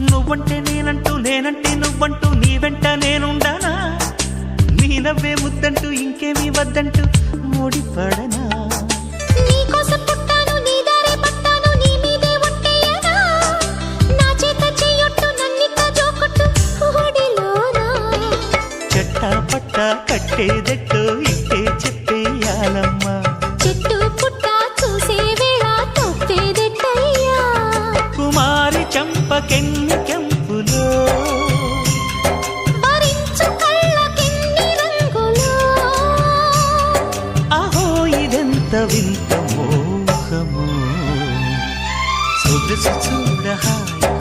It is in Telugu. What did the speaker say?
నువ్వంటే నేనంటూ నేనంటే నువ్వంటూ నీ వెంట నేనుండానా నీ నవ్వే ముద్దంటూ ఇంకేమీ వద్దంటూ ముడిపడనా నీకోసం పుట్టాను నీ దారే పట్టాను నీ మీదే ఒట్టేయనా నా చేత చెయ్యొట్టు నన్నిక జోకొట్టు ఓడిలోనా చెట్టా పట్టా కట్టేదెట్టో ఇట్టే చెప్పేయాలమ్మా చెట్టు పుట్ట చూసే వేళ తప్పేదెట్టయ్యా కుమారి చంపకెన్ని కెంపులో భరించు కళ్ళకెన్ని రంగులో అహో ఇదెంత వింత మోహము సొగసు చూడ హాయి